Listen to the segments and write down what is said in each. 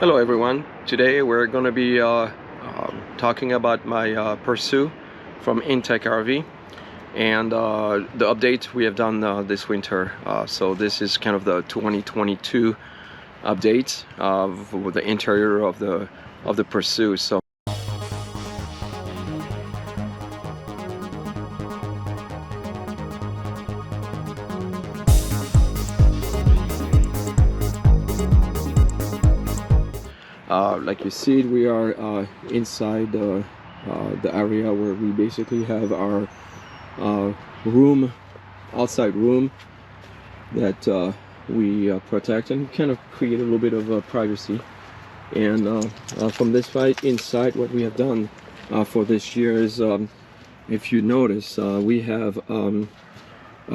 Hello everyone. Today we're going to be talking about my Pursue from Intech RV and the update we have done this winter. So this is kind of the 2022 update of the interior of the Pursue. So like you see, we are inside the area where we basically have our room, outside room that we protect and kind of create a little bit of privacy. And from this side inside, what we have done for this year is, if you notice, we have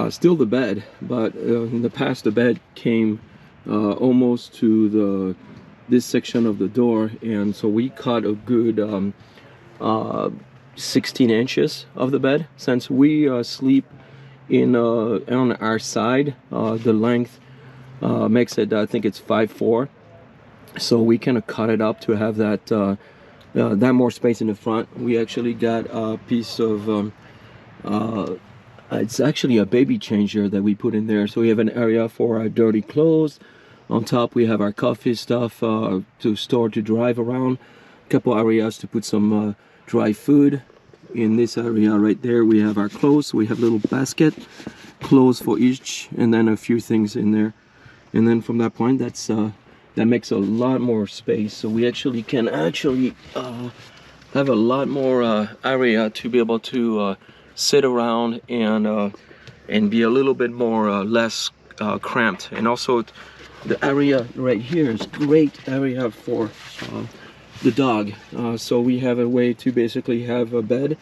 still the bed, but in the past the bed came almost to this section of the door, and so we cut a good 16 inches of the bed. Since we sleep in on our side, the length makes it, I think it's 5'4", so we kind of cut it up to have that that more space in the front. We actually got a piece of it's actually a baby changer that we put in there, so we have an area for our dirty clothes. On top we have our coffee stuff to store, to drive around. A couple areas to put some dry food. In this area right there we have our clothes. We have a little basket, clothes for each, and then a few things in there. And then from that point, that makes a lot more space. So we actually can have a lot more area to be able to sit around and be a little bit more less cramped. And also the area right here is great area for the dog. So we have a way to basically have a bed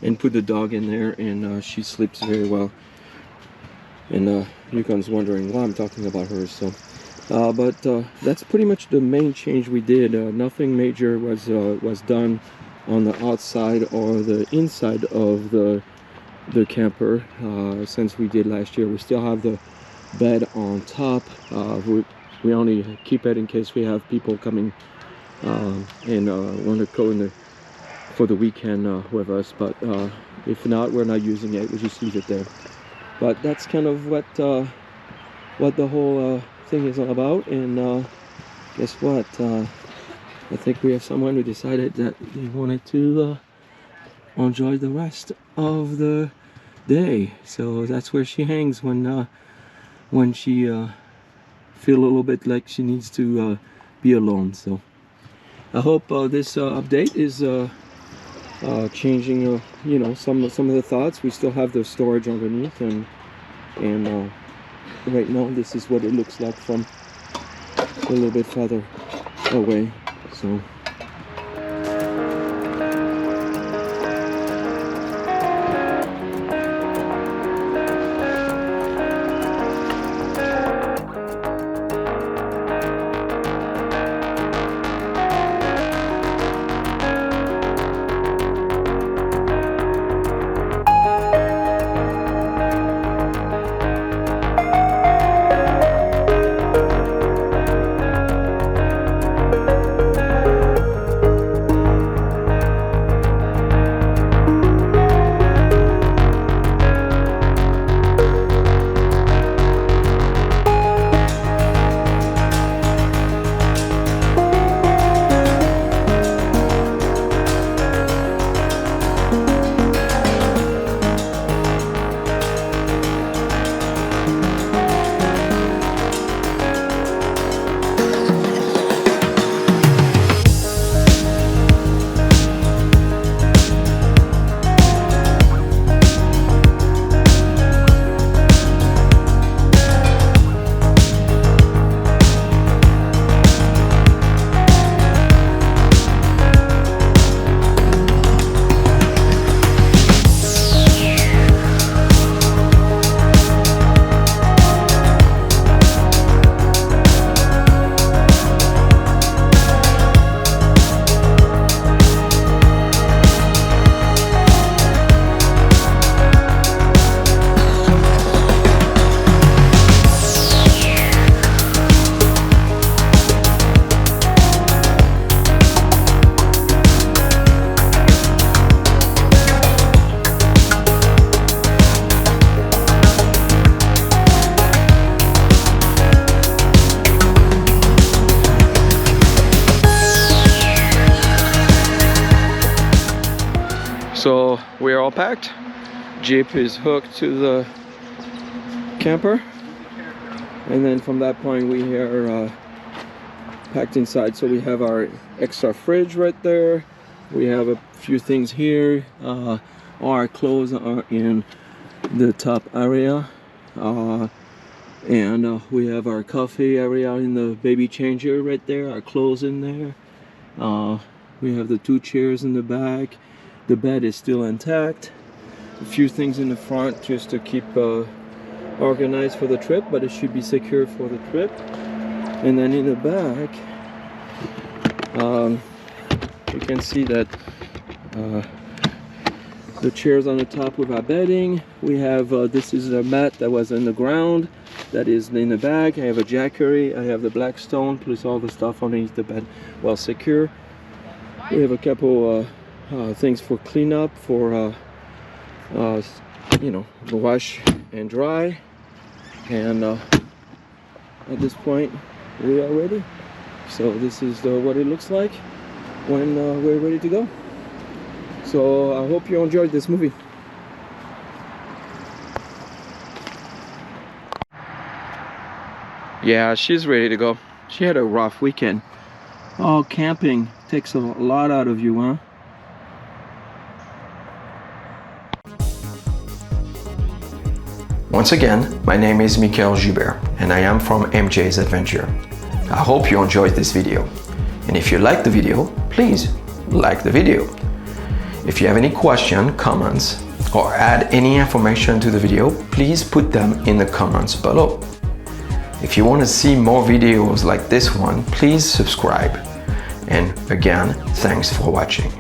and put the dog in there, and she sleeps very well. And Yukon's wondering why I'm talking about her. So but that's pretty much the main change we did. Nothing major was done on the outside or the inside of the camper since we did last year. We still have the bed on top. We only keep it in case we have people coming and want to go in for the weekend with us, but if not, we're not using it. We just leave it there. But that's kind of what the whole thing is all about. And guess what, I think we have someone who decided that they wanted to enjoy the rest of the day. So that's where she hangs when she feel a little bit like she needs to be alone. So I hope this update is changing you know, some of the thoughts. We still have the storage underneath, and right now this is what it looks like from a little bit further away. So So we're all packed. Jeep is hooked to the camper, and then from that point we are packed inside. So we have our extra fridge right there. We have a few things here. Our clothes are in the top area, and we have our coffee area in the baby changer right there. Our clothes in there. We have the 2 chairs in the back. The bed is still intact. A few things in the front just to keep organized for the trip, but it should be secure for the trip. And then in the back, you can see that the chairs on the top with our bedding. We have this is a mat that was in the ground that is in the back. I have a jackery. I have the Blackstone plus all the stuff underneath the bed, well secure. We have a couple things for cleanup, for you know, wash and dry. And at this point we are ready. So this is what it looks like when we're ready to go. So I hope you enjoyed this movie. Yeah, she's ready to go. She had a rough weekend. Oh, camping takes a lot out of you, huh? Once again, my name is Michael Joubert and I am from MJ's Adventure. I hope you enjoyed this video. And if you liked the video, please like the video. If you have any questions, comments, or add any information to the video, please put them in the comments below. If you want to see more videos like this one, please subscribe. And again, thanks for watching.